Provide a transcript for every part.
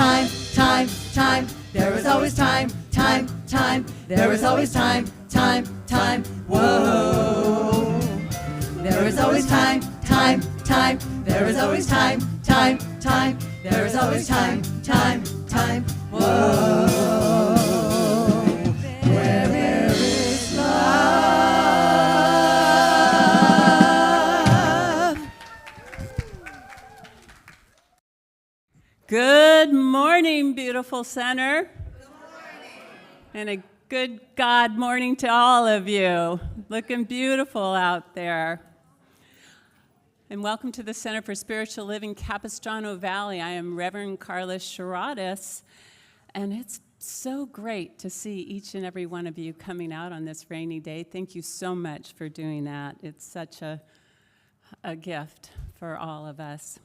time, time, time. There is always time, time, time. There is always time, time, time. Whoa. There is always time, time, time. There is always time, time, time. There is always time, time, time. Whoa. Where there is love. Good morning, beautiful center. Good morning. And a good God morning to all of you. Looking beautiful out there. And welcome to the Center for Spiritual Living, Capistrano Valley. I am Reverend Carla Sharadas, and it's so great to see each and every one of you coming out on this rainy day. Thank you so much for doing that. It's such a gift for all of us.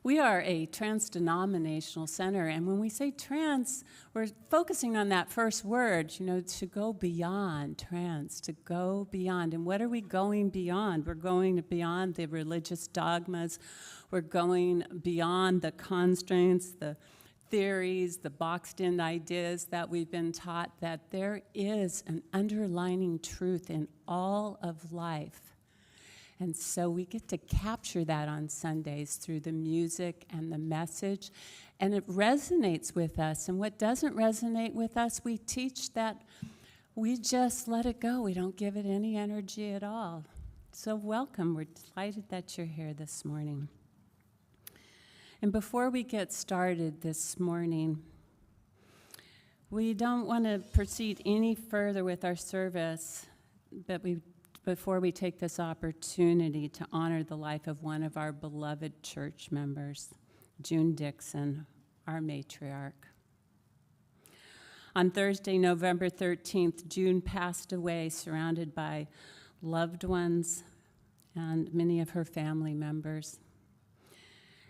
We are a trans-denominational center, and when we say trans, we're focusing on that first word, to go beyond, trans, to go beyond. And what are we going beyond? We're going beyond the religious dogmas. We're going beyond the constraints, the theories, the boxed-in ideas that we've been taught, that there is an underlying truth in all of life. And so we get to capture that on Sundays through the music and the message, and it resonates with us. And what doesn't resonate with us, we teach that we just let it go. We don't give it any energy at all. So welcome. We're delighted that you're here this morning. And before we get started this morning, we don't want to proceed any further with our service, but before we take this opportunity to honor the life of one of our beloved church members, June Dixon, our matriarch. On Thursday, November 13th, June passed away surrounded by loved ones and many of her family members.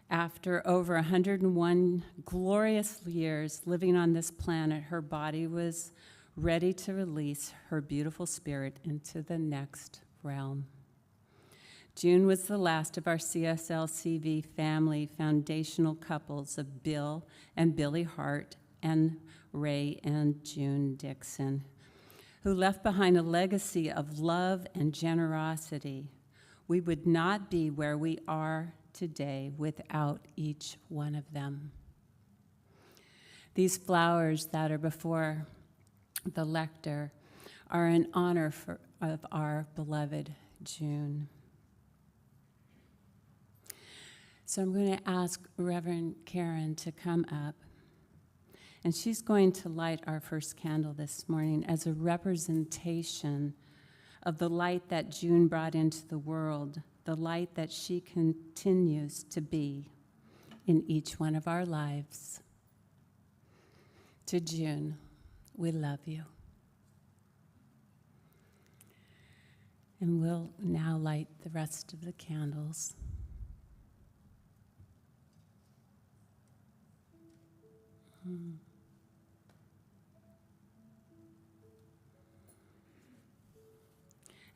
After over 101 glorious years living on this planet, her body was ready to release her beautiful spirit into the next realm. June was the last of our CSLCV family foundational couples of Bill and Billy Hart and Ray and June Dixon, who left behind a legacy of love and generosity. We would not be where we are today without each one of them. These flowers that are before the lector are in honor of our beloved June. So I'm going to ask Reverend Karen to come up, and she's going to light our first candle this morning as a representation of the light that June brought into the world, the light that she continues to be in each one of our lives. To June, we love you. And we'll now light the rest of the candles.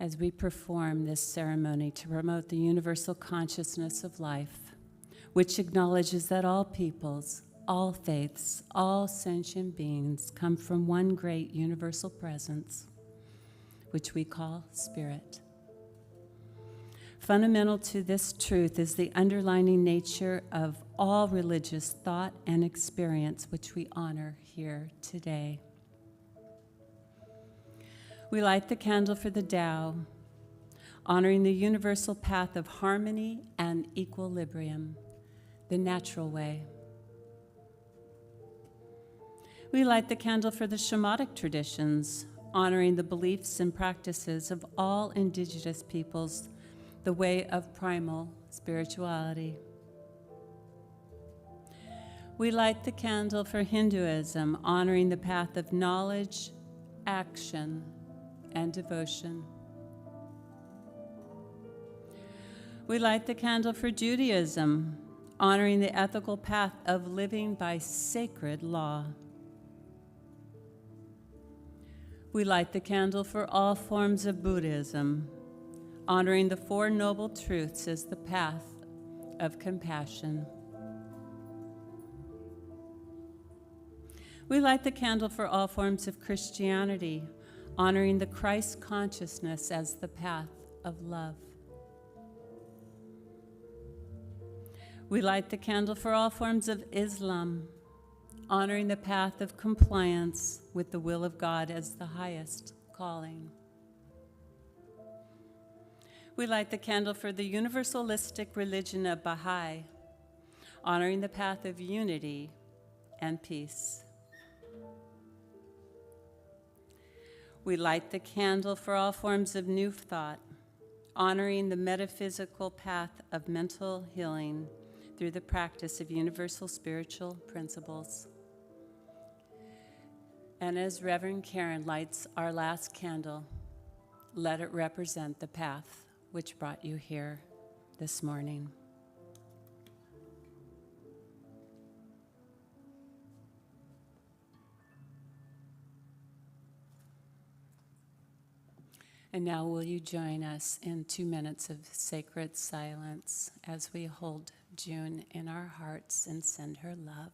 As we perform this ceremony to promote the universal consciousness of life, which acknowledges that all peoples, all faiths, all sentient beings come from one great universal presence, which we call spirit. Fundamental to this truth is the underlying nature of all religious thought and experience, which we honor here today. We light the candle for the Tao, honoring the universal path of harmony and equilibrium, the natural way. We light the candle for the shamanic traditions, honoring the beliefs and practices of all indigenous peoples, the way of primal spirituality. We light the candle for Hinduism, honoring the path of knowledge, action, and devotion. We light the candle for Judaism, honoring the ethical path of living by sacred law. We light the candle for all forms of Buddhism, honoring the Four Noble Truths as the path of compassion. We light the candle for all forms of Christianity, honoring the Christ consciousness as the path of love. We light the candle for all forms of Islam, honoring the path of compliance with the will of God as the highest calling. We light the candle for the universalistic religion of Baha'i, honoring the path of unity and peace. We light the candle for all forms of New Thought, honoring the metaphysical path of mental healing through the practice of universal spiritual principles. And as Reverend Karen lights our last candle, let it represent the path which brought you here this morning. And now will you join us in 2 minutes of sacred silence as we hold June in our hearts and send her love.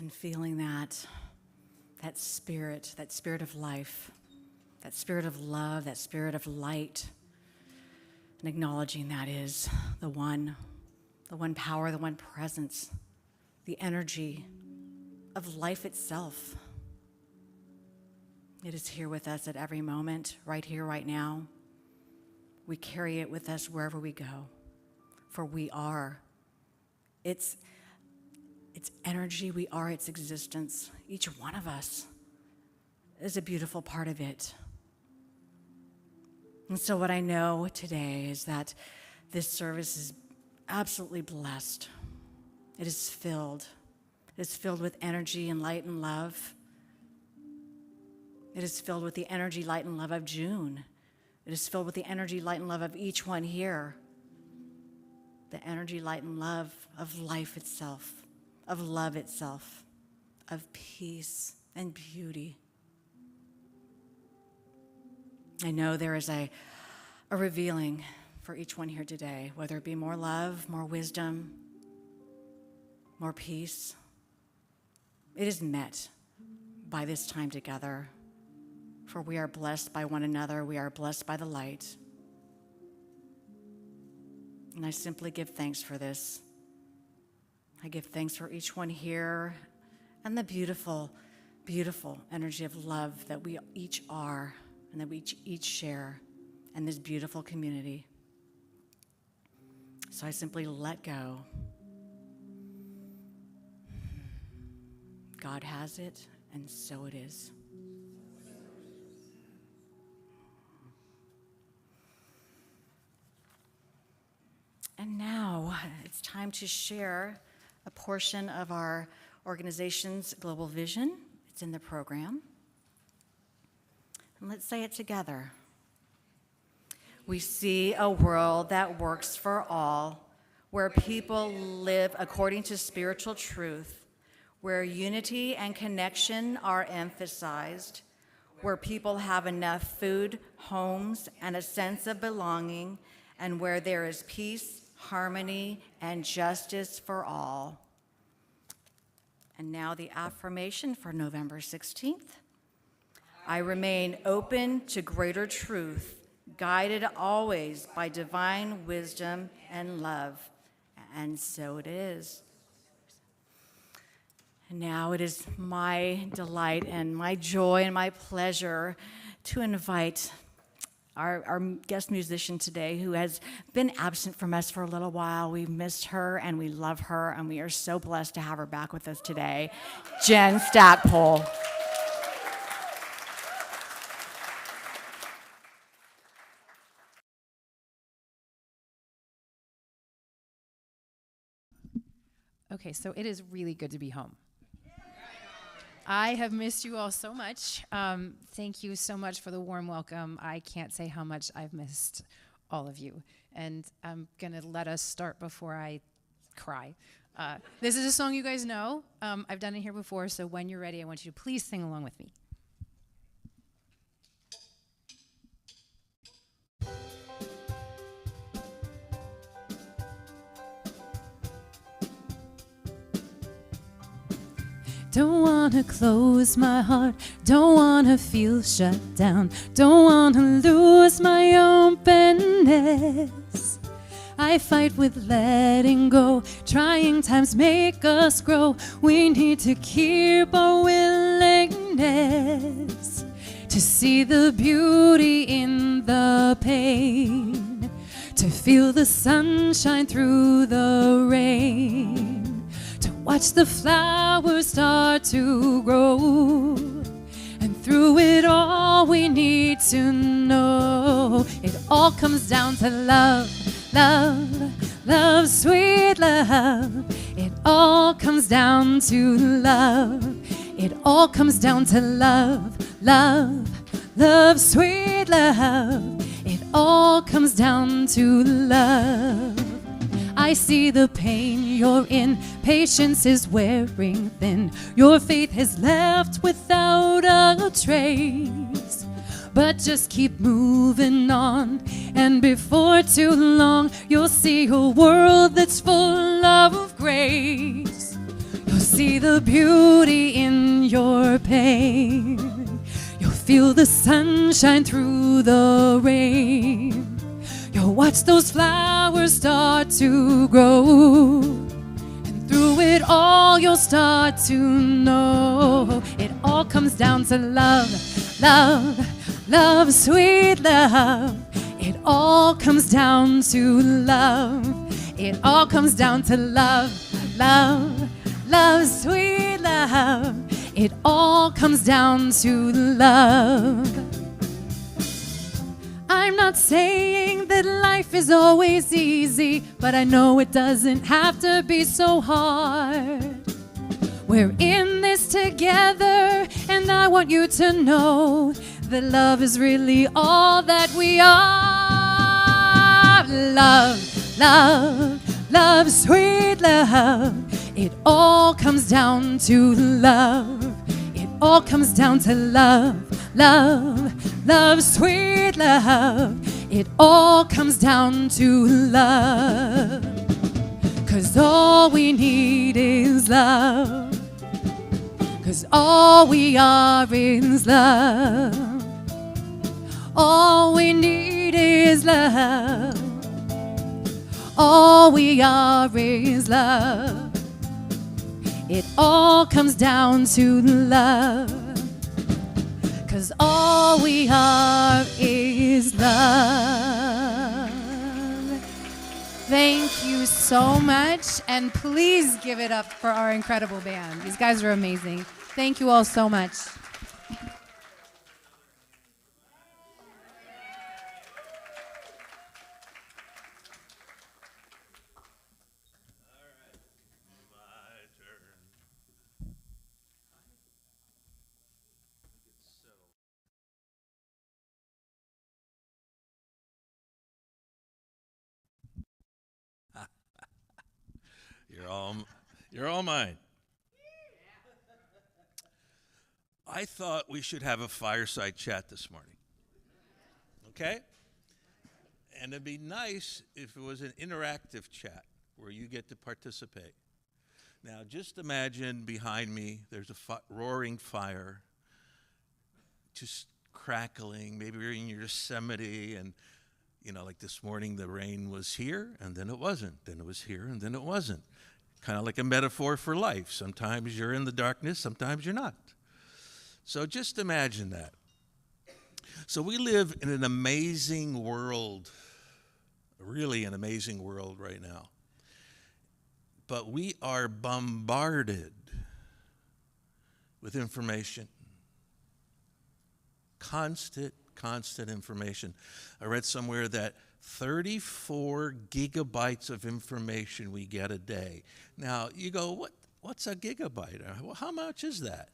And feeling that spirit of life, that spirit of love, that spirit of light, and acknowledging that is the one power, the one presence, the energy of life itself. It is here with us at every moment, right here, right now. We carry it with us wherever we go, for we are its energy, we are its existence. Each one of us is a beautiful part of it. And so what I know today is that this service is absolutely blessed. It is filled. It is filled with energy and light and love. It is filled with the energy, light, and love of June. It is filled with the energy, light, and love of each one here. The energy, light, and love of life itself, of love itself, of peace and beauty. I know there is a revealing for each one here today, whether it be more love, more wisdom, more peace. It is met by this time together, for we are blessed by one another. We are blessed by the light. And I simply give thanks for this. I give thanks for each one here and the beautiful, beautiful energy of love that we each are and that we each share in this beautiful community. So I simply let go. God has it, and so it is. And now it's time to share a portion of our organization's global vision. It's in the program. And let's say it together. We see a world that works for all, where people live according to spiritual truth, where unity and connection are emphasized, where people have enough food, homes, and a sense of belonging, and where there is peace, harmony, and justice for all. And now the affirmation for November 16th. I remain open to greater truth, guided always by divine wisdom and love. And so it is. And now it is my delight and my joy and my pleasure to invite our guest musician today, who has been absent from us for a little while. We've missed her and we love her, and we are so blessed to have her back with us today, Jen Stackpole. Okay, so it is really good to be home. I have missed you all so much. Thank you so much for the warm welcome. I can't say how much I've missed all of you. And I'm going to let us start before I cry. This is a song you guys know. I've done it here before, so when you're ready, I want you to please sing along with me. Don't wanna close my heart, don't wanna feel shut down, don't wanna lose my openness. I fight with letting go, trying times make us grow. We need to keep our willingness to see the beauty in the pain, to feel the sunshine through the rain. Watch the flowers start to grow, and through it all we need to know it all comes down to love, love, love, sweet love. It all comes down to love. It all comes down to love, love, love, sweet love. It all comes down to love. I see the pain you're in, patience is wearing thin. Your faith has left without a trace. But just keep moving on, and before too long, you'll see a world that's full of grace. You'll see the beauty in your pain. You'll feel the sunshine through the rain. You'll watch those flowers start to grow, and through it all you'll start to know it all comes down to love, love, love, sweet love. It all comes down to love. It all comes down to love, love, love, sweet love. It all comes down to love. I'm not saying that life is always easy, but I know it doesn't have to be so hard. We're in this together, and I want you to know that love is really all that we are. Love, love, love, sweet love. It all comes down to love. It all comes down to love, love, love, sweet love. It all comes down to love. 'Cause all we need is love. 'Cause all we are is love. All we need is love. All we are is love. It all comes down to love. 'Cause all we are is love. Thank you so much, and please give it up for our incredible band. These guys are amazing. Thank you all so much. You're all mine. I thought we should have a fireside chat this morning. Okay? And it'd be nice if it was an interactive chat where you get to participate. Now, just imagine behind me, there's a roaring fire, just crackling. Maybe you're in Yosemite, and, like this morning, the rain was here, and then it wasn't. Then it was here, and then it wasn't. Kind of like a metaphor for life. Sometimes you're in the darkness, sometimes you're not. So just imagine that. So we live in an amazing world, really an amazing world right now. But we are bombarded with information. Constant information. I read somewhere that 34 gigabytes of information we get a day. Now, you go, what's a gigabyte? Well, how much is that?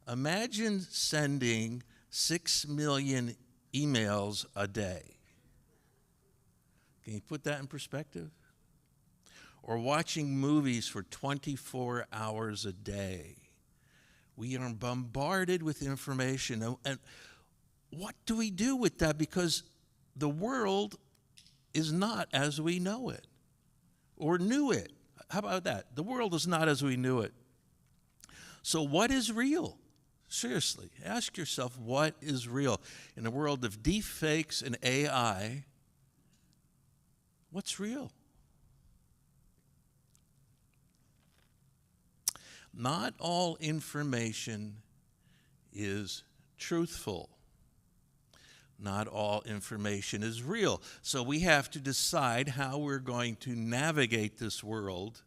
Imagine sending 6 million emails a day. Can you put that in perspective? Or watching movies for 24 hours a day. We are bombarded with information. And what do we do with that? Because the world is not as we know it or knew it. How about that? The world is not as we knew it. So what is real? Seriously, ask yourself, what is real? In a world of deep fakes and AI, what's real? Not all information is truthful. Not all information is real. So we have to decide how we're going to navigate this world.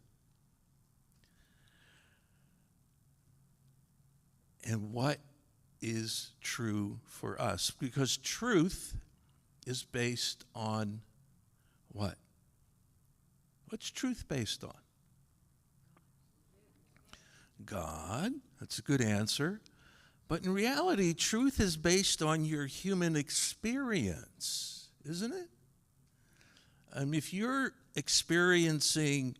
And what is true for us? Because truth is based on what? What's truth based on? God. That's a good answer. But in reality, truth is based on your human experience, isn't it? If you're experiencing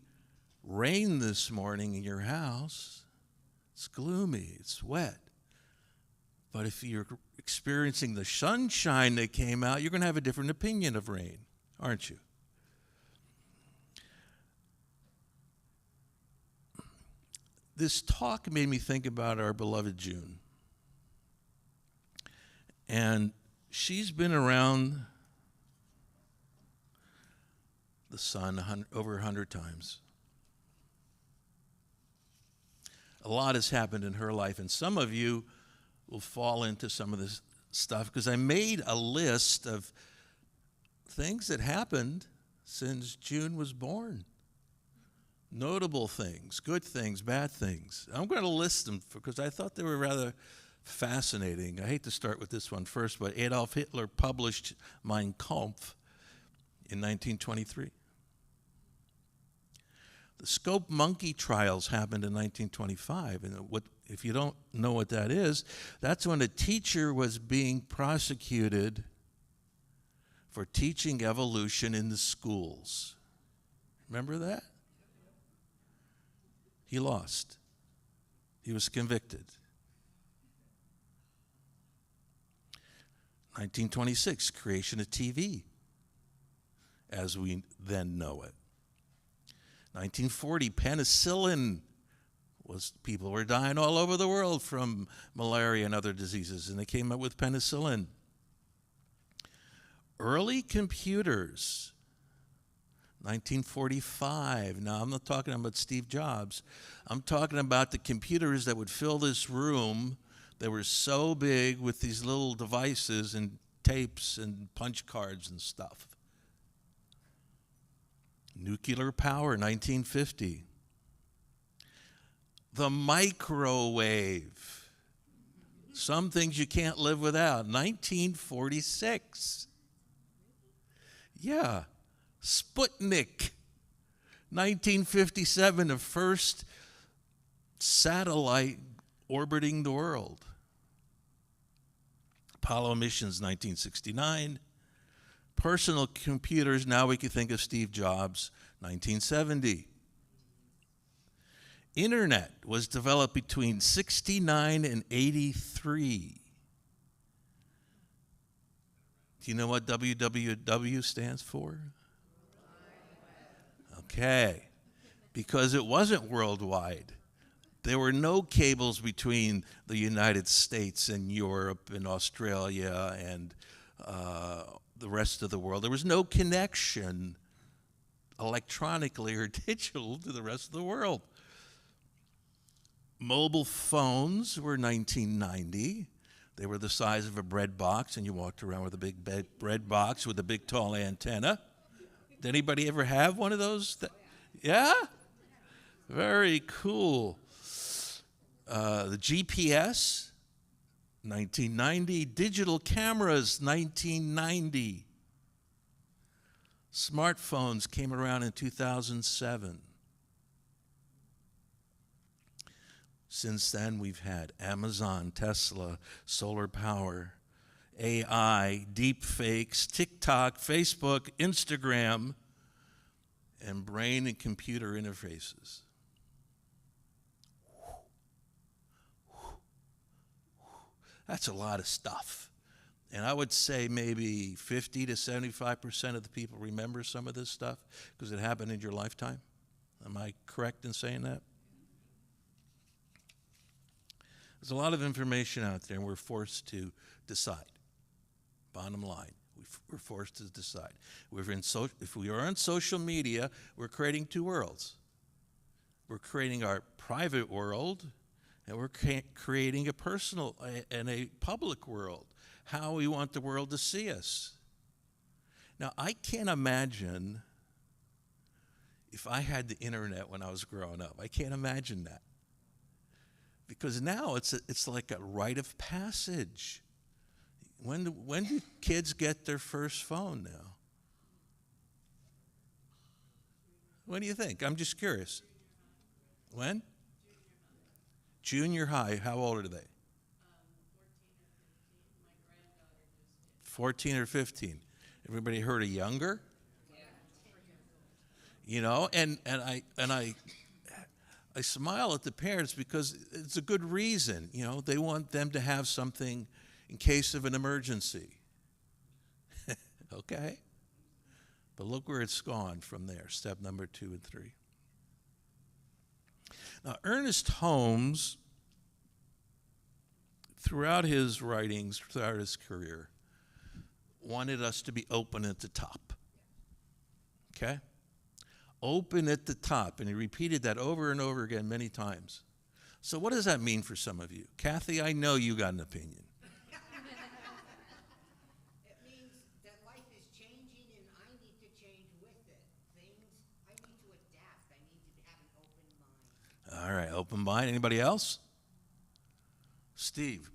rain this morning in your house, it's gloomy, it's wet. But if you're experiencing the sunshine that came out, you're going to have a different opinion of rain, aren't you? This talk made me think about our beloved June. And she's been around the sun over 100 times. A lot has happened in her life, and some of you will fall into some of this stuff because I made a list of things that happened since June was born. Notable things, good things, bad things. I'm going to list them because I thought they were rather fascinating. I hate to start with this one first, but Adolf Hitler published Mein Kampf in 1923. The Scope monkey trials happened in 1925, and if you don't know what that is, that's when a teacher was being prosecuted for teaching evolution in the schools. Remember that? He lost. He was convicted. 1926, creation of TV, as we then know it. 1940, penicillin people were dying all over the world from malaria and other diseases, and they came up with penicillin. Early computers, 1945. Now, I'm not talking about Steve Jobs. I'm talking about the computers that would fill this room. They were so big with these little devices and tapes and punch cards and stuff. Nuclear power, 1950. The microwave. Some things you can't live without. 1946. Yeah. Sputnik. 1957, the first satellite orbiting the world. Apollo missions, 1969. Personal computers, now we can think of Steve Jobs, 1970. Internet was developed between 69 and 83. Do you know what WWW stands for? Okay. Because it wasn't worldwide. There were no cables between the United States and Europe and Australia and the rest of the world. There was no connection electronically or digital to the rest of the world. Mobile phones were 1990. They were the size of a bread box, and you walked around with a big bread box with a big tall antenna. Did anybody ever have one of those? Yeah? Very cool. The GPS, 1990. Digital cameras, 1990. Smartphones came around in 2007. Since then, we've had Amazon, Tesla, solar power, AI, deep fakes, TikTok, Facebook, Instagram, and brain and computer interfaces. That's a lot of stuff. And I would say maybe 50 to 75% of the people remember some of this stuff because it happened in your lifetime. Am I correct in saying that? There's a lot of information out there, and we're forced to decide. Bottom line, we're forced to decide. If we are on social media, we're creating two worlds. We're creating our private world, and we're creating a personal and a public world, how we want the world to see us. Now, I can't imagine if I had the internet when I was growing up. I can't imagine that. Because now it's like a rite of passage. When do kids get their first phone now? What do you think? I'm just curious. When? Junior high. How old are they? 14 or 15. Everybody heard of younger? You know, and I smile at the parents because it's a good reason. You know, they want them to have something in case of an emergency. Okay? But look where it's gone from there, step number 2 and 3. Now, Ernest Holmes, throughout his writings, throughout his career, wanted us to be open at the top. Okay? Open at the top. And he repeated that over and over again many times. So what does that mean for some of you? Kathy, I know you got an opinion. It means that life is changing and I need to change with it. I need to adapt. I need to have an open mind. All right, open mind. Anybody else? Steve.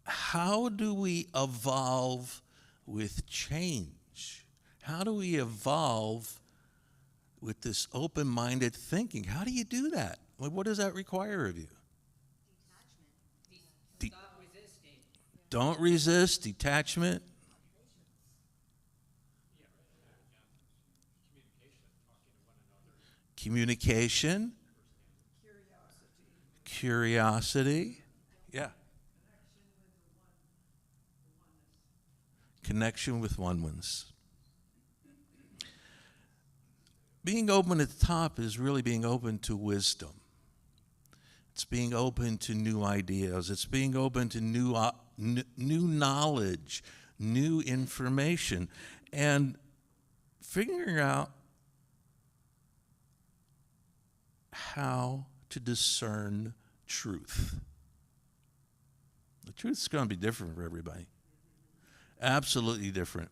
How do we evolve with change? How do we evolve with this open-minded thinking? How do you do that? What does that require of you? Detachment. Stop resisting. Don't resist. Detachment. Communication. Curiosity. Yeah. Connection with oneness. Being open at the top is really being open to wisdom. It's being open to new ideas. It's being open to new knowledge, new information, and figuring out how to discern truth. The truth is going to be different for everybody. Absolutely different.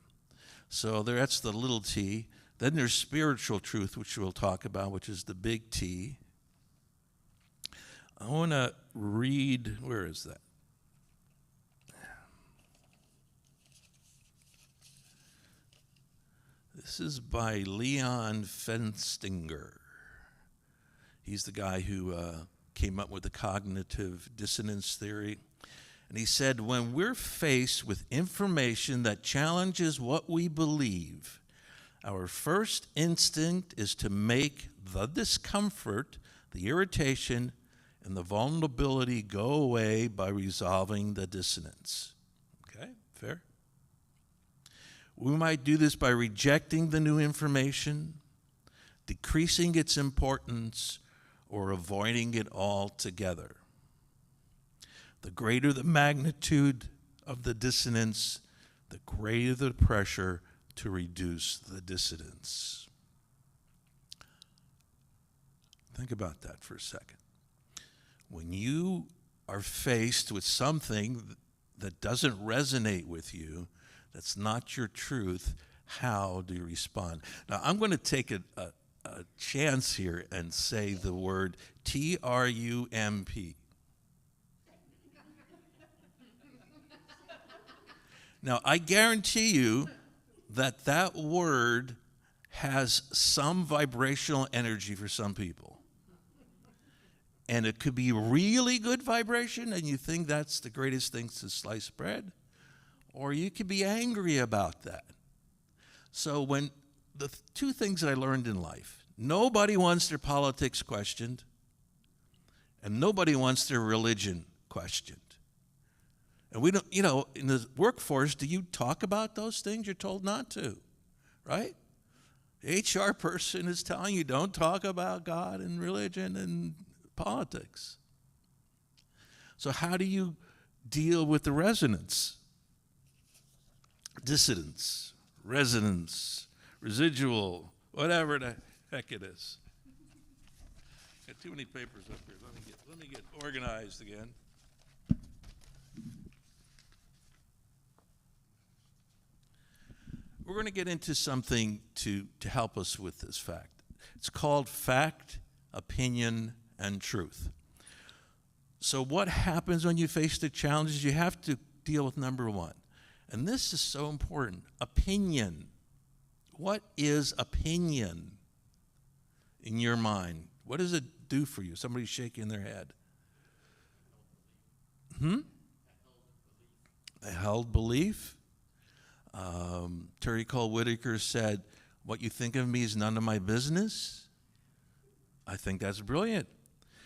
So that's the little t. Then there's spiritual truth, which we'll talk about, which is the big T. I want to read, where is that? This is by Leon Festinger. He's the guy who came up with the cognitive dissonance theory. And he said, when we're faced with information that challenges what we believe, our first instinct is to make the discomfort, the irritation, and the vulnerability go away by resolving the dissonance. Okay, fair? We might do this by rejecting the new information, decreasing its importance, or avoiding it altogether. The greater the magnitude of the dissonance, the greater the pressure to reduce the dissonance. Think about that for a second. When you are faced with something that doesn't resonate with you, that's not your truth, how do you respond? Now, I'm going to take a chance here and say the word TRUMP. Now, I guarantee you that that word has some vibrational energy for some people. And it could be really good vibration, and you think that's the greatest thing to slice bread, or you could be angry about that. So when the two things that I learned in life, nobody wants their politics questioned, and nobody wants their religion questioned. And we don't, in the workforce, do you talk about those things? You're told not to, right? The HR person is telling you don't talk about God and religion and politics. So how do you deal with the resonance? Dissidence, resonance, residual, whatever the heck it is. Got too many papers up here. Let me get organized again. We're going to get into something to help us with this fact. It's called fact, opinion, and truth. So what happens when you face the challenges? You have to deal with number one. And this is so important. Opinion. What is opinion in your mind? What does it do for you? Somebody's shaking their head. A held belief. Terry Cole Whitaker said, what you think of me is none of my business. I think that's brilliant.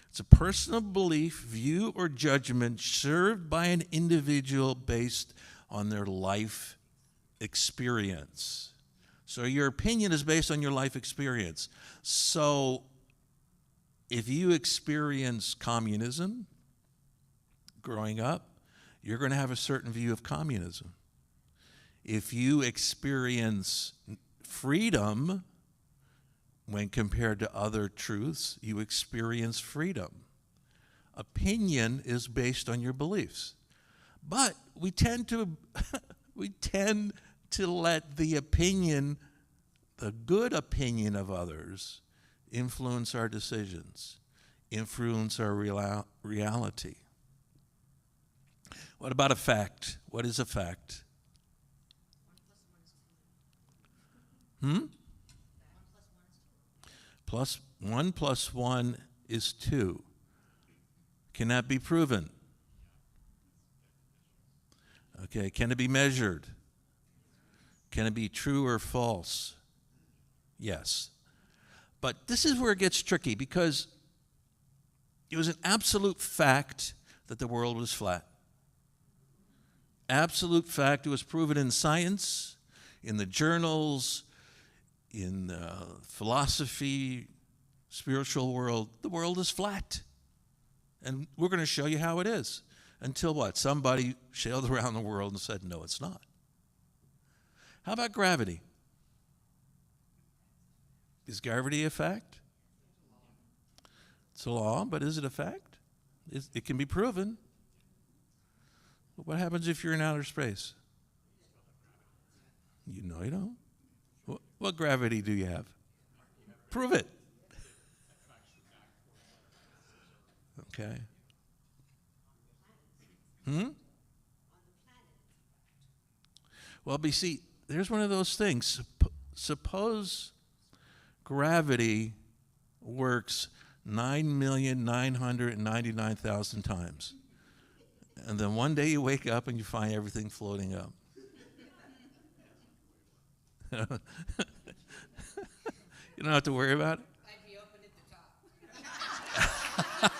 It's a personal belief, view, or judgment served by an individual based on their life experience. So your opinion is based on your life experience. So if you experience communism growing up, you're going to have a certain view of communism. If you experience freedom when compared to other truths, you experience freedom. Opinion is based on your beliefs. But we tend to let the opinion, the good opinion of others, influence our decisions, influence our reality. What about a fact? What is a fact? Plus 1 plus 1 is 2. Can that be proven? Okay, can it be measured? Can it be true or false? Yes. But this is where it gets tricky, because it was an absolute fact that the world was flat. Absolute fact. It was proven in science, in the journals, in philosophy, spiritual world. The world is flat. And we're going to show you how it is. Until what? Somebody sailed around the world and said, no, it's not. How about gravity? Is gravity a fact? It's a law, but is it a fact? It can be proven. But what happens if you're in outer space? You know you don't. What gravity do you have? Prove it. Okay. Well, but you see, there's one of those things. Suppose gravity works 9,999,000 times. And then one day you wake up and you find everything floating up. You don't have to worry about it. I'd be open at the top.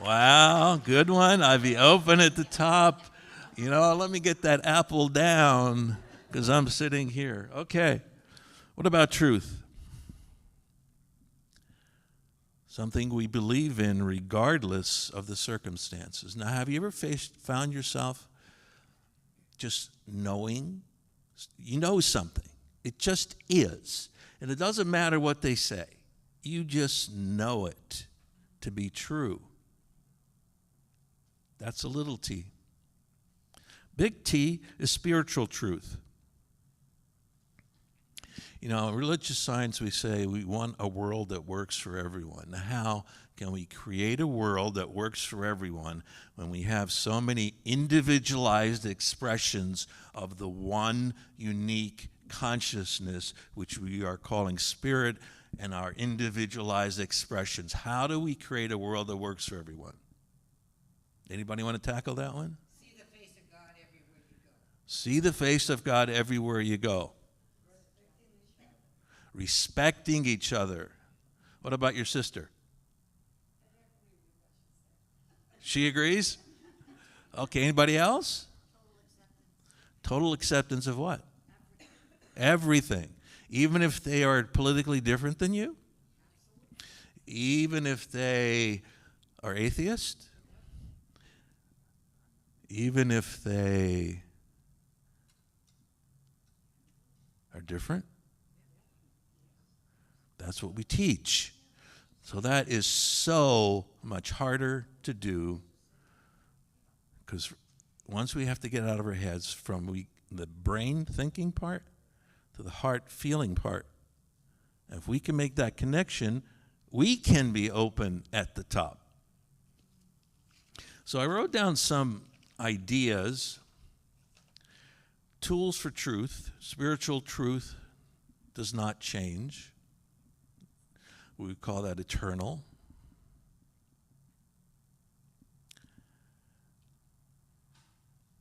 Wow, good one. I'd be open at the top. You know, let me get that apple down because I'm sitting here. Okay. What about truth? Something we believe in regardless of the circumstances. Now, have you ever found yourself just knowing? You know something. It just is. And it doesn't matter what they say. You just know it to be true. That's a little t. Big T is spiritual truth. You know, in religious science, we say we want a world that works for everyone. Now, how can we create a world that works for everyone when we have so many individualized expressions of the one unique consciousness, which we are calling spirit, and our individualized expressions? How do we create a world that works for everyone? Anybody want to tackle that one? See the face of God everywhere you go. See the face of God everywhere you go. Respecting each other. What about your sister? She agrees? Okay, anybody else? Total acceptance of what? Everything. Even if they are politically different than you? Even if they are atheist? Even if they are different? That's what we teach. So that is so much harder to do because once we have to get out of our heads from the brain thinking part to the heart feeling part. If we can make that connection, we can be open at the top. So I wrote down some ideas, tools for truth. Spiritual truth does not change. We would call that eternal.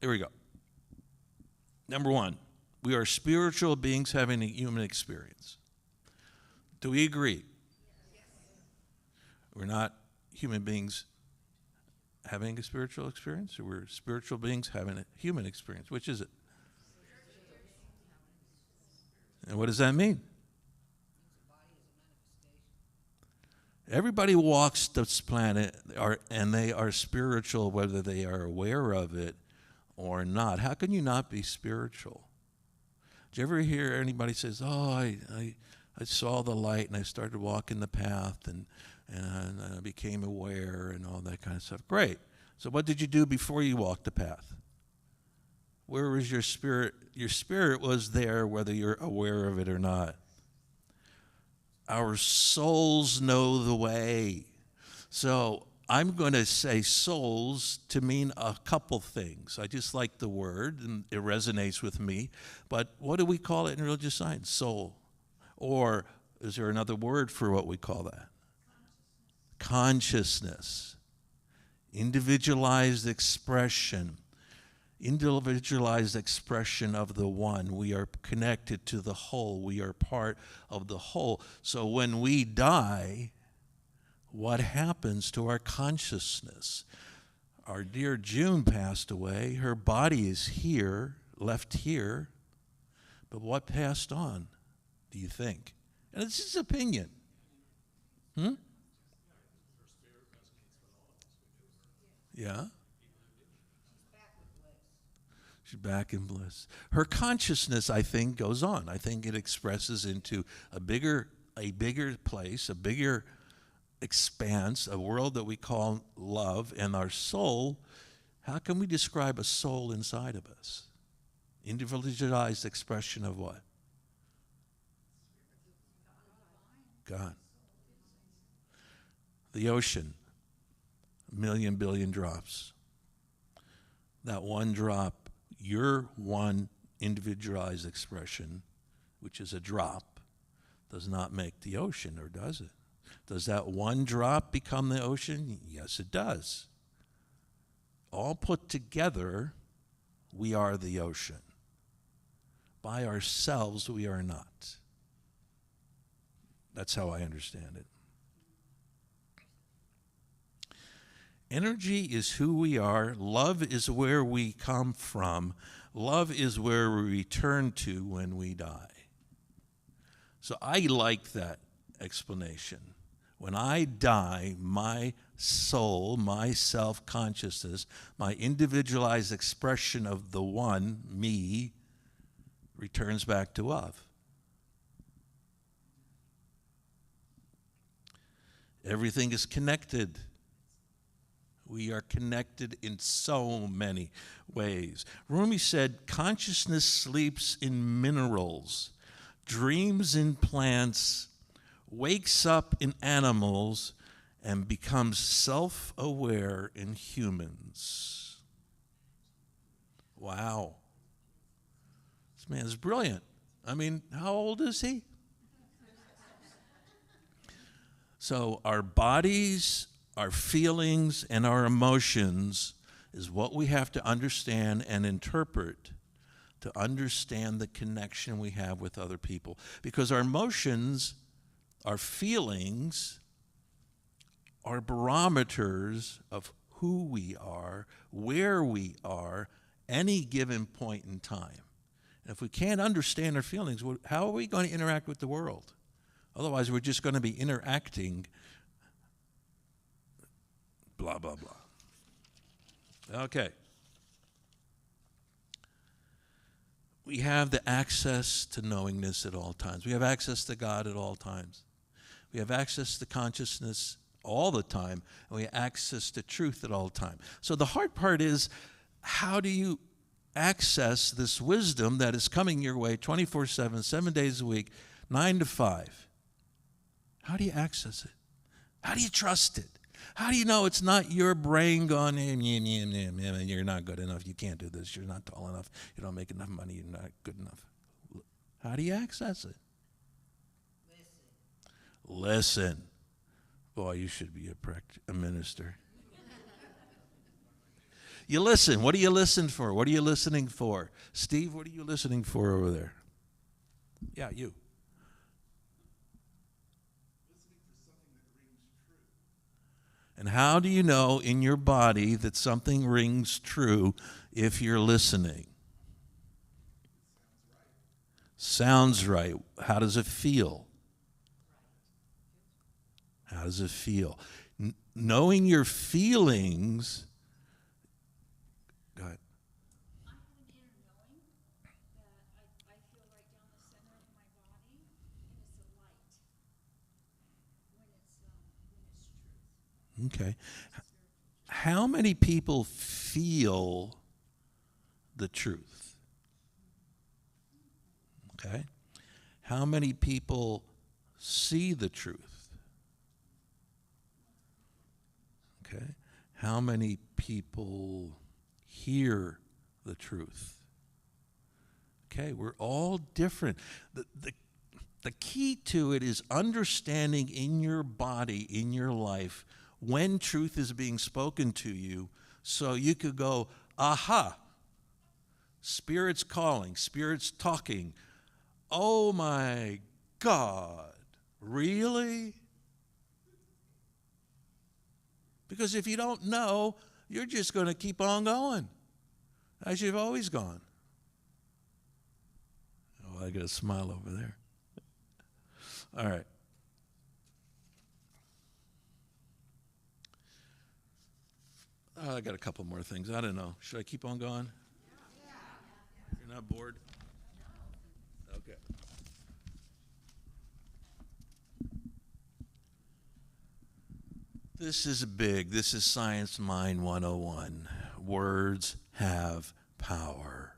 Here we go. Number one, we are spiritual beings having a human experience. Do we agree? Yes. We're not human beings having a spiritual experience, or we're spiritual beings having a human experience? Which is it? And what does that mean? Everybody walks this planet and they are spiritual whether they are aware of it or not. How can you not be spiritual? Did you ever hear anybody says, oh, I saw the light and I started walking the path and I became aware and all that kind of stuff? Great. So what did you do before you walked the path? Where was your spirit? Your spirit was there whether you're aware of it or not. Our souls know the way. So I'm going to say souls to mean a couple things. I just like the word, and it resonates with me. But what do we call it in religious science? Soul. Or is there another word for what we call that? Consciousness. Individualized expression. Individualized expression of the one. We are connected to the whole. We are part of the whole. So when we die, what happens to our consciousness? Our dear June passed away. Her body is here, left here. But what passed on, do you think? And it's his opinion. Yeah? She's back in bliss. Her consciousness, I think, goes on. I think it expresses into a bigger place, a bigger expanse, a world that we call love. And our soul, how can we describe a soul inside of us? Individualized expression of what? God. The ocean, 1,000,000 billion drops. That one drop, your one individualized expression, which is a drop, does not make the ocean, or does it? Does that one drop become the ocean? Yes, it does. all put together, we are the ocean. By ourselves, we are not. That's how I understand it. Energy is who we are. Love is where we come from. Love is where we return to when we die. So I like that explanation. When I die, my soul, my self-consciousness, my individualized expression of the one, me, returns back to love. Everything is connected. We are connected in so many ways. Rumi said, consciousness sleeps in minerals, dreams in plants, wakes up in animals, and becomes self-aware in humans. Wow. This man's brilliant. I mean, how old is he? So our bodies, our feelings, and our emotions is what we have to understand and interpret to understand the connection we have with other people. Because our emotions, our feelings, are barometers of who we are, where we are, any given point in time. And if we can't understand our feelings, how are we going to interact with the world? Otherwise, we're just going to be interacting blah, blah, blah. Okay. We have the access to knowingness at all times. We have access to God at all times. We have access to consciousness all the time, and we have access to truth at all time. So the hard part is, how do you access this wisdom that is coming your way 24/7, 7 days a week, 9 to 5? How do you access it? How do you trust it? How do you know it's not your brain going, you're not good enough, you can't do this, you're not tall enough, you don't make enough money, you're not good enough? How do you access it? Listen. Boy, you should be a minister. You listen. What do you listen for? What are you listening for? Steve, what are you listening for over there? Yeah, you. And how do you know in your body that something rings true if you're listening? Sounds right. How does it feel? How does it feel? Knowing your feelings. Go ahead. I have an inner knowing that I feel right down the center of my body, and it's a light when it's truth. Okay. How many people feel the truth? Okay. How many people see the truth? Okay. How many people hear the truth? Okay, we're all different. The key to it is understanding in your body, in your life, when truth is being spoken to you, so you could go, aha, Spirit's calling, Spirit's talking. Oh my God, really? Because if you don't know, you're just going to keep on going, as you've always gone. Oh, I got a smile over there. All right. I got a couple more things. I don't know. Should I keep on going? You're not bored? Okay. This is big. This is Science Mind 101. Words have power.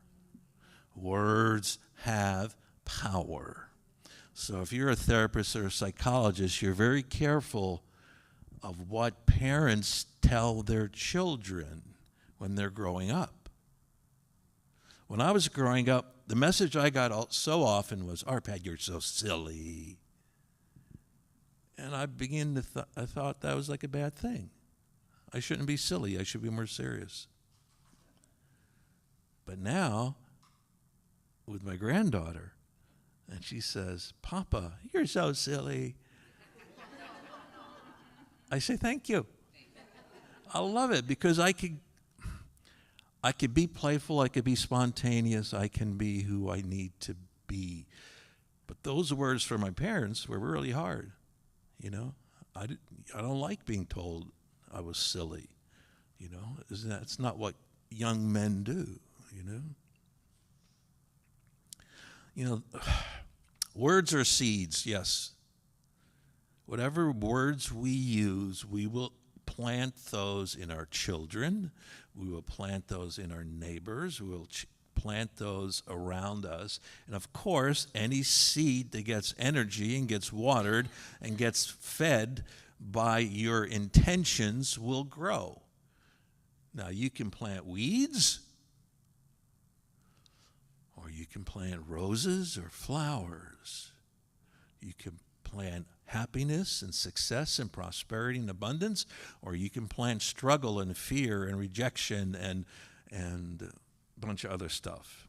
Words have power. So if you're a therapist or a psychologist, you're very careful of what parents tell their children when they're growing up. When I was growing up, the message I got so often was, Arpad, you're so silly. And I thought that was like a bad thing. I shouldn't be silly. I should be more serious. But now, with my granddaughter, and she says, "Papa, you're so silly." I say, "Thank you." I love it because I could be playful, I could be spontaneous, I can be who I need to be. But those words from my parents were really hard. You know, I don't like being told I was silly. You know, it's not what young men do. You know, words are seeds. Yes. Whatever words we use, we will plant those in our children. We will plant those in our neighbors. We will plant those around us. And of course, any seed that gets energy and gets watered and gets fed by your intentions will grow. Now, you can plant weeds, or you can plant roses or flowers. You can plant happiness and success and prosperity and abundance, or you can plant struggle and fear and rejection and a bunch of other stuff.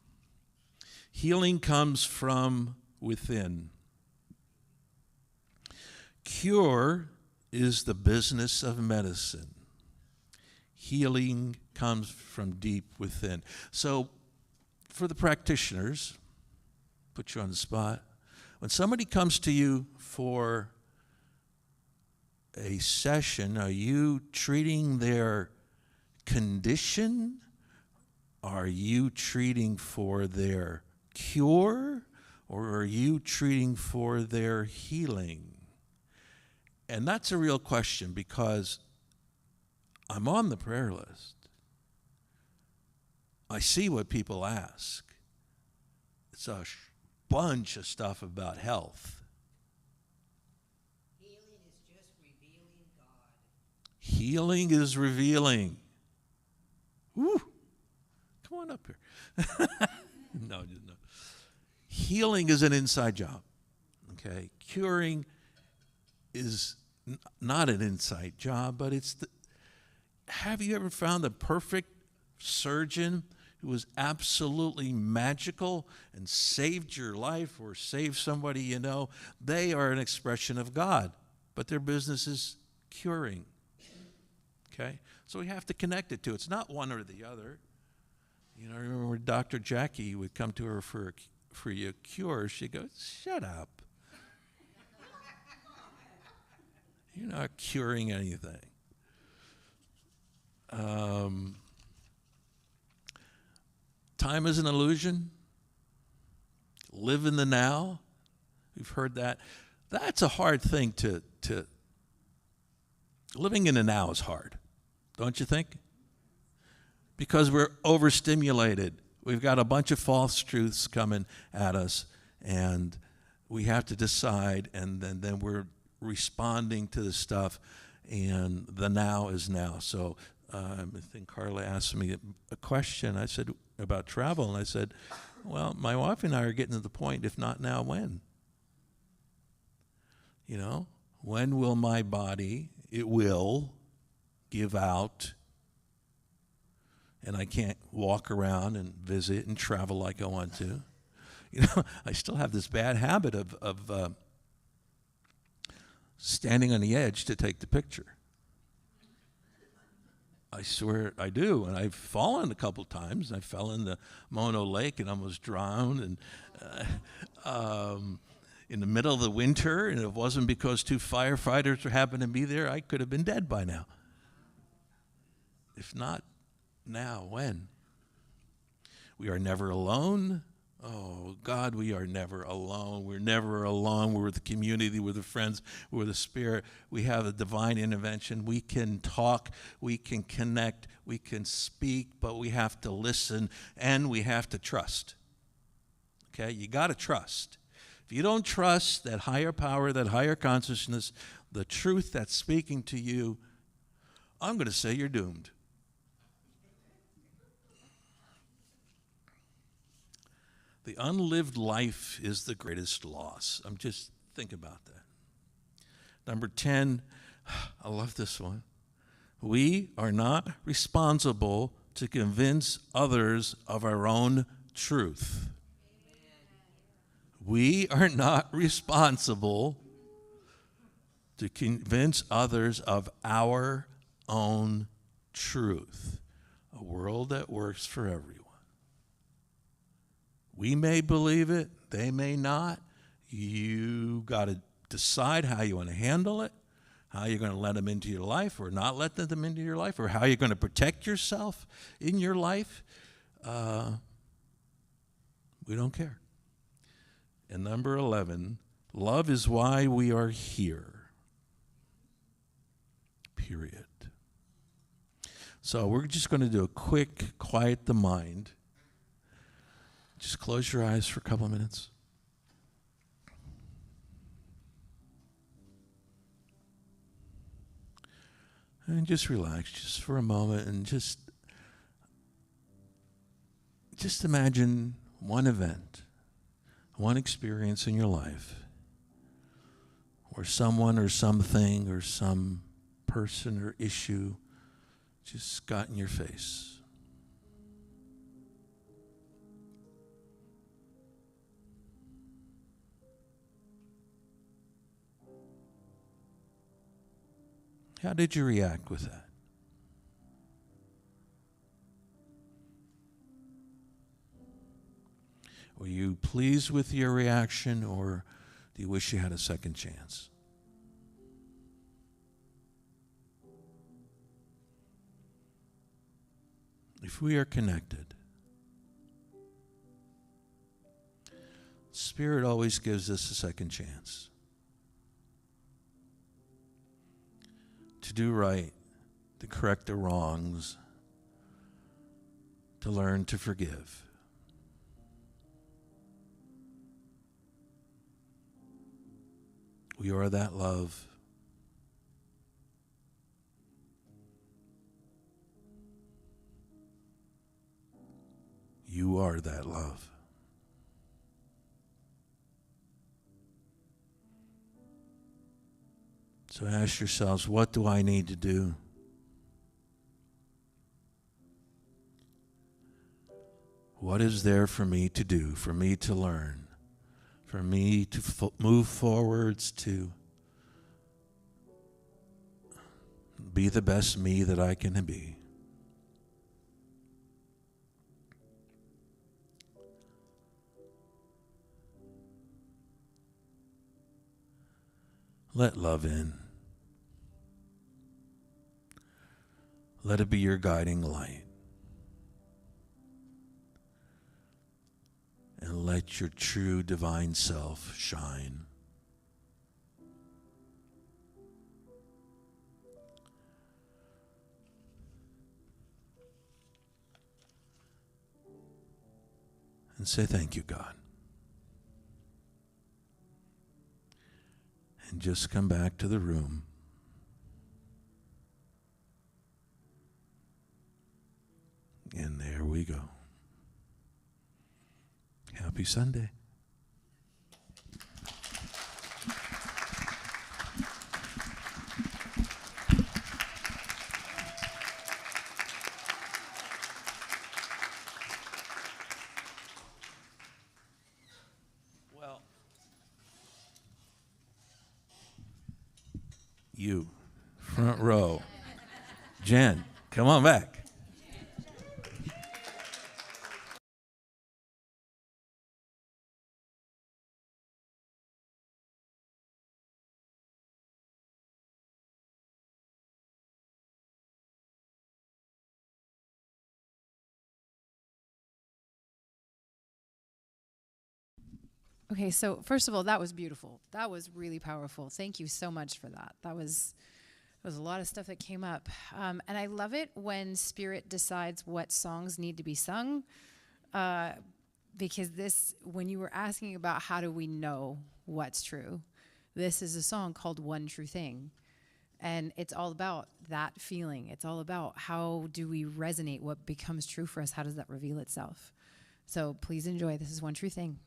Healing comes from within. Cure is the business of medicine. Healing comes from deep within. So, for the practitioners, put you on the spot, when somebody comes to you for a session, are you treating their condition? Are you treating for their cure? Or are you treating for their healing? And that's a real question because I'm on the prayer list. I see what people ask. It's a bunch of stuff about health. Healing is just revealing God. Healing is revealing. Woo! Come on up here. No. Healing is an inside job. Okay? Curing is not an inside job, but have you ever found the perfect surgeon who was absolutely magical and saved your life or saved somebody you know? They are an expression of God, but their business is curing. Okay? So we have to connect it to. It's not one or the other. You know, I remember Dr. Jackie would come to her for a cure. She'd go, "Shut up. You're not curing anything." Time is an illusion. Live in the now. We've heard that. That's a hard thing to living in the now is hard, don't you think? Because we're overstimulated. We've got a bunch of false truths coming at us, and we have to decide, and then we're responding to the stuff, and the now is now. So I think Carla asked me a question. I said about travel, and I said, well, my wife and I are getting to the point, if not now, when? You know, when will my body, it will give out, and I can't walk around and visit and travel like I want to. You know, I still have this bad habit of standing on the edge to take the picture. I swear I do, and I've fallen a couple times. I fell in the Mono Lake and almost drowned, and in the middle of the winter, and it wasn't because two firefighters happened to be there, I could have been dead by now. If not now, when? We are never alone. Oh, God, we are never alone. We're never alone. We're with the community, we're the friends, we're the Spirit. We have a divine intervention. We can talk, we can connect, we can speak, but we have to listen, and we have to trust. Okay? You got to trust. If you don't trust that higher power, that higher consciousness, the truth that's speaking to you, I'm going to say you're doomed. The unlived life is the greatest loss. Just think about that. Number 10, I love this one. We are not responsible to convince others of our own truth. We are not responsible to convince others of our own truth. A world that works for everyone. We may believe it, they may not. You got to decide how you want to handle it, how you're going to let them into your life or not let them into your life, or how you're going to protect yourself in your life. We don't care. And number 11, love is why we are here. Period. So we're just going to do a quick quiet the mind. Just close your eyes for a couple of minutes. And just relax just for a moment and just imagine one event, one experience in your life where someone or something or some person or issue just got in your face. How did you react with that? Were you pleased with your reaction, or do you wish you had a second chance? If we are connected, Spirit always gives us a second chance to do right, to correct the wrongs, to learn to forgive. We are that love. You are that love. So ask yourselves, what do I need to do? What is there for me to do, for me to learn, for me to move forwards, to be the best me that I can be? Let love in. Let it be your guiding light. And let your true divine self shine. And say thank you, God. And just come back to the room. And there we go. Happy Sunday. Well, you, front row. Jen, come on back. Okay, so first of all, that was beautiful. That was really powerful. Thank you so much for that. There was a lot of stuff that came up. And I love it when Spirit decides what songs need to be sung. Because when you were asking about how do we know what's true, this is a song called One True Thing. And it's all about that feeling. It's all about how do we resonate, what becomes true for us, how does that reveal itself. So please enjoy. This is One True Thing.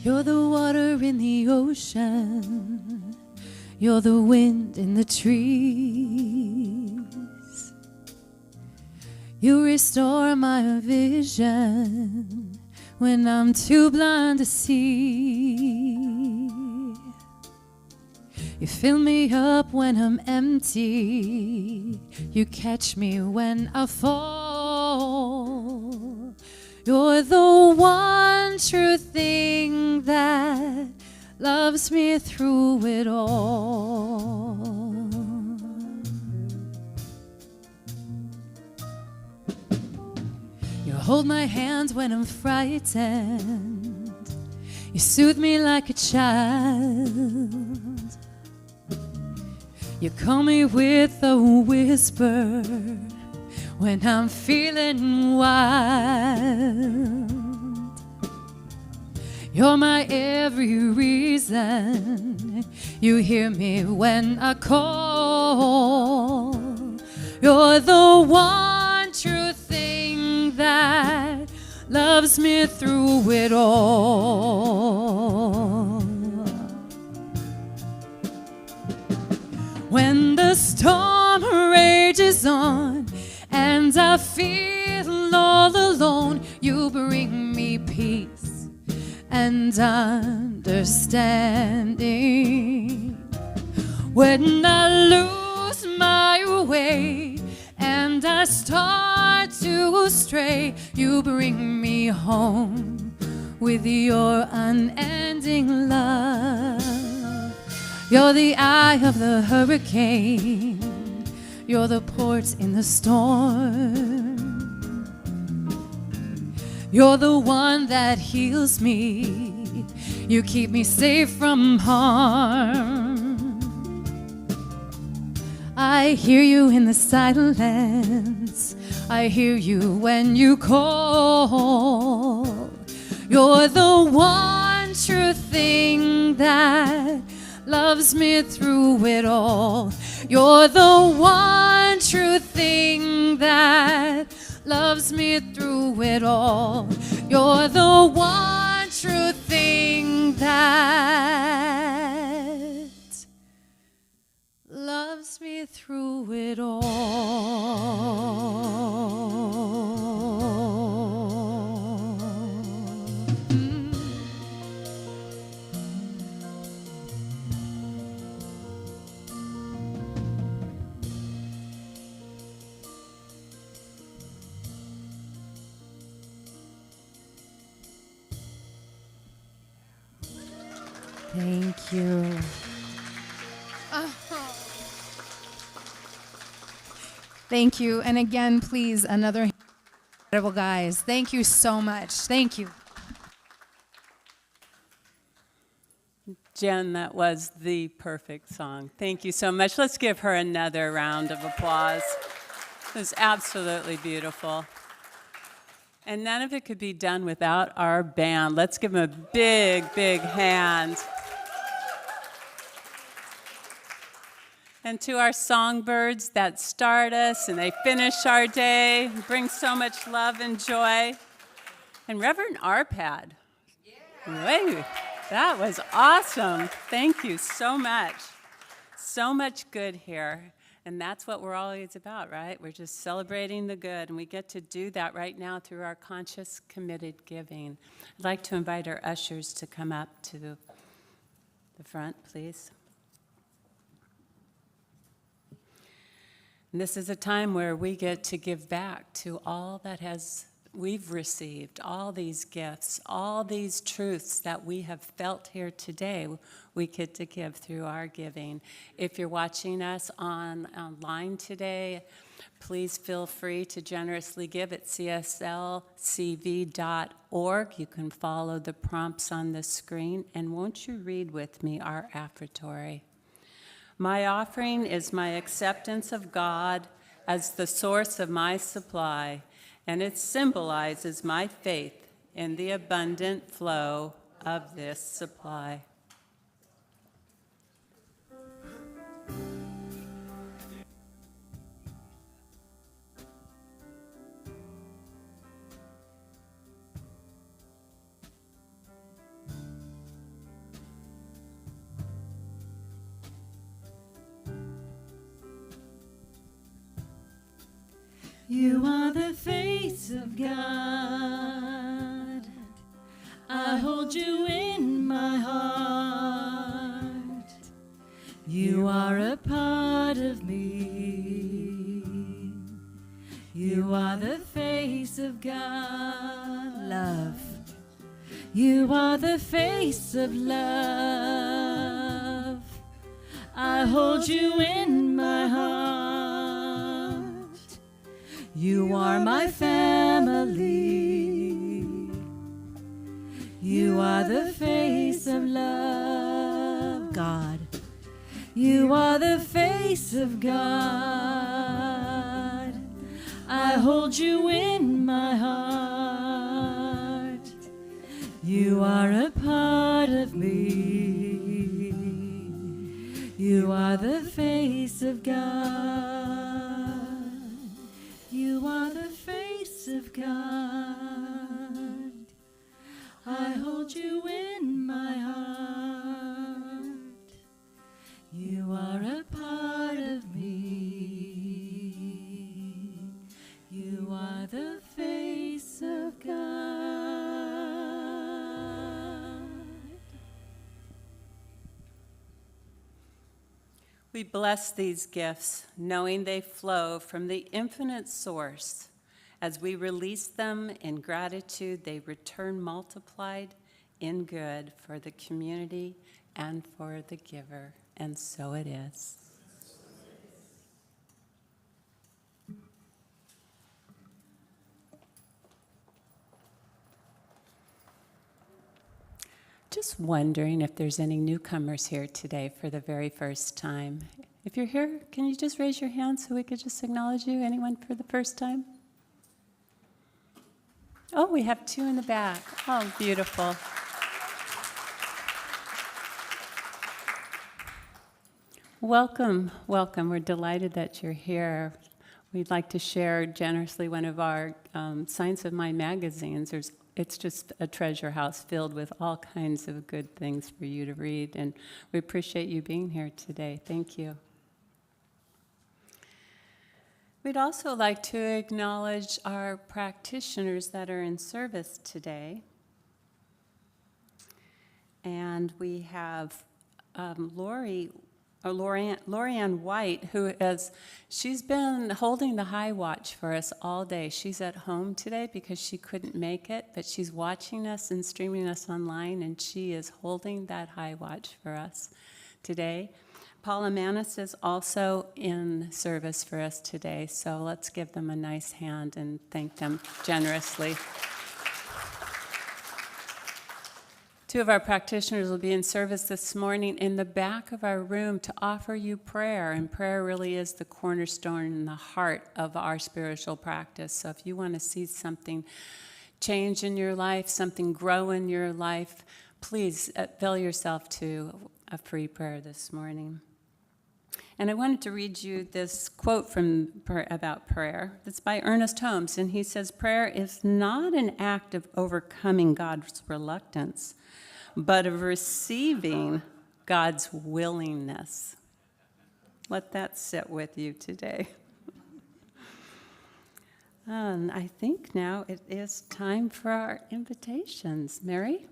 You're the water in the ocean. You're the wind in the trees. You restore my vision when I'm too blind to see. You fill me up when I'm empty. You catch me when I fall. You're the one true thing that loves me through it all. You hold my hands when I'm frightened. You soothe me like a child. You call me with a whisper when I'm feeling wild. You're my every reason. You hear me when I call. You're the one true thing that loves me through it all. When the storm rages on and I feel all alone, you bring me peace and understanding. When I lose my way and I start to stray, you bring me home with your unending love. You're the eye of the hurricane. You're the port in the storm. You're the one that heals me. You keep me safe from harm. I hear you in the silence. I hear you when you call. You're the one true thing that loves me through it all. You're the one true thing that loves me through it all. You're the one true thing that loves me through it all. Thank you. Thank you. And again, please, another incredible guys. Thank you so much. Thank you. Jen, that was the perfect song. Thank you so much. Let's give her another round of applause. It was absolutely beautiful. And none of it could be done without our band. Let's give them a big, big hand. And to our songbirds that start us and they finish our day, bring so much love and joy. And Reverend Arpad. Wait, that was awesome. Thank you so much. So much good here. And that's what we're always about, right? We're just celebrating the good. And we get to do that right now through our conscious, committed giving. I'd like to invite our ushers to come up to the front, please. And this is a time where we get to give back to all that we've received, all these gifts, all these truths that we have felt here today, we get to give through our giving. If you're watching us online today, please feel free to generously give at cslcv.org. You can follow the prompts on the screen. And won't you read with me our offertory? My offering is my acceptance of God as the source of my supply, and it symbolizes my faith in the abundant flow of this supply. You are the face of God. I hold you in my heart. You are a part of me. You are the face of God. Love. You are the face of love. I hold you in my heart. You are my family. You are the face of love, God. You are the face of God. I hold you in my heart. You are a part of me. You are the face of God. You are the face of God. I hold you in my heart. You are a part of me. You are the face of God. We bless these gifts, knowing they flow from the infinite source. As we release them in gratitude, they return multiplied in good for the community and for the giver. And so it is. Just wondering if there's any newcomers here today for the very first time. If you're here, can you just raise your hand so we could just acknowledge you? Anyone for the first time? Oh, we have two in the back. Oh, beautiful. Welcome, welcome. We're delighted that you're here. We'd like to share generously one of our Science of Mind magazines. It's just a treasure house filled with all kinds of good things for you to read, and we appreciate you being here today. Thank you. We'd also like to acknowledge our practitioners that are in service today. And we have Lorianne White, she's been holding the high watch for us all day. She's at home today because she couldn't make it, but she's watching us and streaming us online, and she is holding that high watch for us today. Paula Manis is also in service for us today, so let's give them a nice hand and thank them generously. Two of our practitioners will be in service this morning in the back of our room to offer you prayer, and prayer really is the cornerstone and the heart of our spiritual practice. So if you want to see something change in your life, something grow in your life, please avail yourself to a free prayer this morning. And I wanted to read you this quote about prayer. It's by Ernest Holmes, and he says, "Prayer is not an act of overcoming God's reluctance, but of receiving God's willingness." Let that sit with you today. And I think now it is time for our invitations. Mary?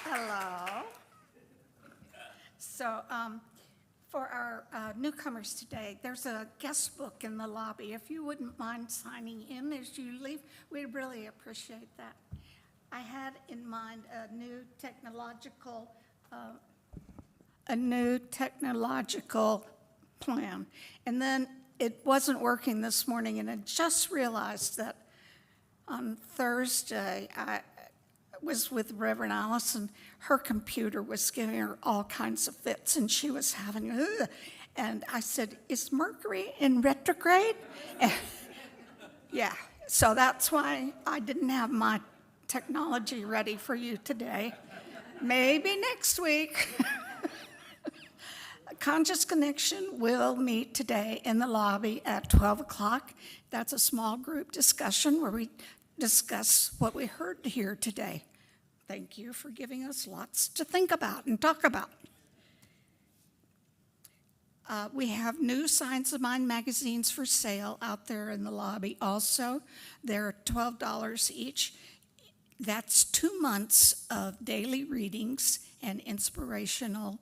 Hello. So for our newcomers today, there's a guest book in the lobby. If you wouldn't mind signing in as you leave, we'd really appreciate that. I had in mind a new technological plan, and then it wasn't working this morning, and I just realized that on Thursday I was with Reverend Allison. Her computer was giving her all kinds of fits, and she was having, and I said, "Is Mercury in retrograde?" Yeah, so that's why I didn't have my technology ready for you today. Maybe next week. Conscious Connection will meet today in the lobby at 12 o'clock. That's a small group discussion where we discuss what we heard here today. Thank you for giving us lots to think about and talk about. We have new Signs of Mine magazines for sale out there in the lobby also. They're $12 each. That's 2 months of daily readings and inspirational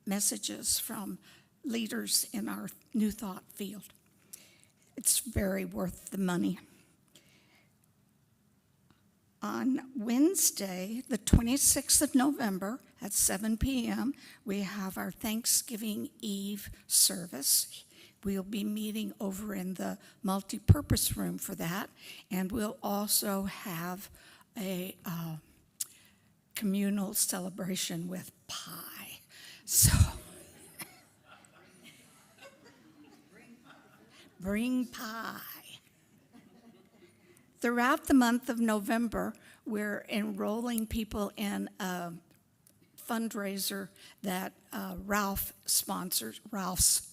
messages from leaders in our New Thought field. It's very worth the money. On Wednesday, the 26th of November at 7 p.m., we have our Thanksgiving Eve service. We'll be meeting over in the multipurpose room for that, and we'll also have a communal celebration with pie. So bring pie. Throughout the month of November, we're enrolling people in a fundraiser that Ralph's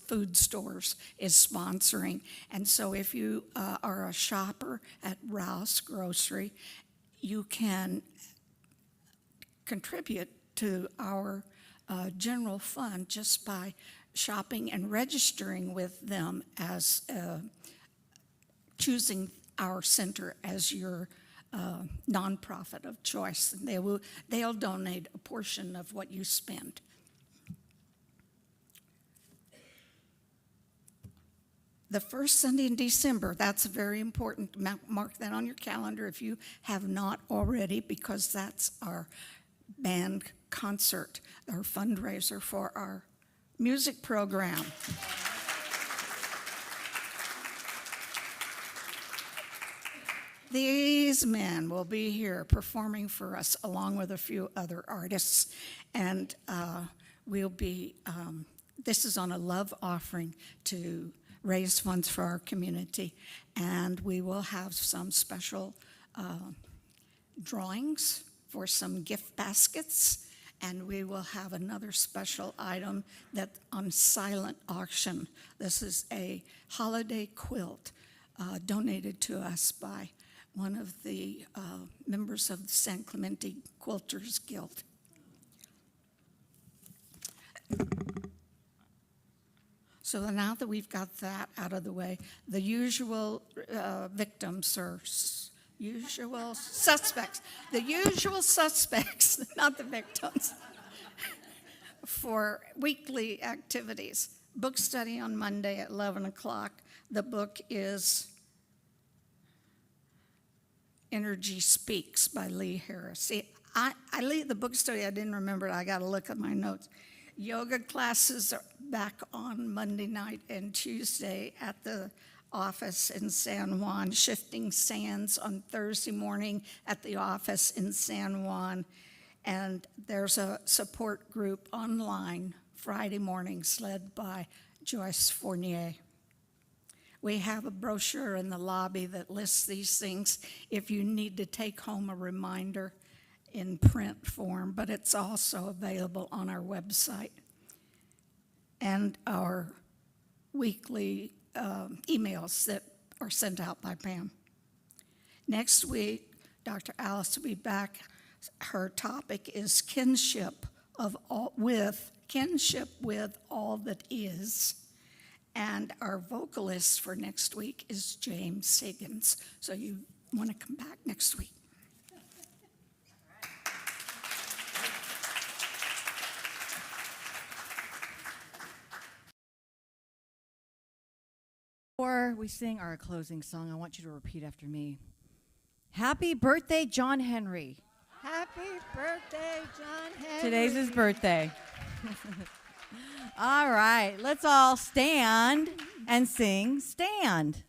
Food Stores is sponsoring. And so if you are a shopper at Ralph's Grocery, you can contribute to our general fund just by shopping and registering with them as choosing our center as your nonprofit of choice. And they'll donate a portion of what you spend. The first Sunday in December, that's very important. Mark that on your calendar if you have not already, because that's our band concert, our fundraiser for our music program. These men will be here performing for us along with a few other artists. And we'll be, this is on a love offering to raise funds for our community. And we will have some special drawings for some gift baskets. And we will have another special item that on silent auction. This is a holiday quilt donated to us by one of the members of the San Clemente Quilters Guild. So now that we've got that out of the way, the usual victims or usual suspects, the usual suspects, not the victims, for weekly activities. Book study on Monday at 11 o'clock. The book is Energy Speaks by Lee Harris. See, I leave the book study, I didn't remember it, I got to look at my notes. Yoga classes are back on Monday night and Tuesday at the office in San Juan. Shifting Sands on Thursday morning at the office in San Juan. And there's a support group online Friday mornings led by Joyce Fournier. We have a brochure in the lobby that lists these things if you need to take home a reminder in print form, but it's also available on our website and our weekly emails that are sent out by Pam. Next week, Dr. Alice will be back. Her topic is kinship with all that is. And our vocalist for next week is James Higgins. So you want to come back next week. Before we sing our closing song, I want you to repeat after me. Happy birthday, John Henry. Happy birthday, John Henry. Today's his birthday. All right, let's all stand and sing Stand.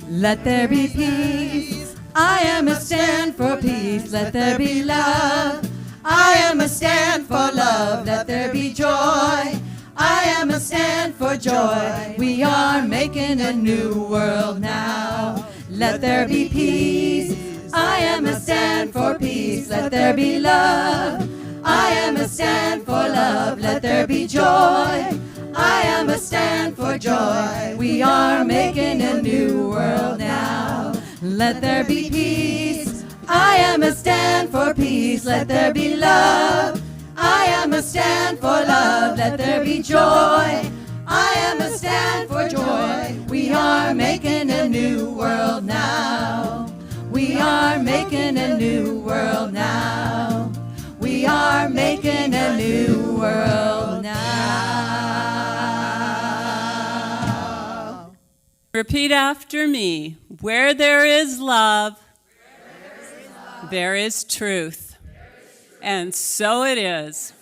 Let there be peace. I am a stand for peace. Let there be love. I am a stand for love. Let there be joy. I am a stand for joy. We are making a new world now. Let there be peace. I am a stand for peace. Let there be love. I am a stand for love. Let there be joy. I am a stand for joy. We are making a new world now. Let there be peace. I am a stand for peace. peace, let there be love. I am a stand for love, let there be joy. I am a stand for joy. We are making a new world now. We are making a new world now. We are making a new world now. Repeat after me. Where there is love, there is truth. And so it is.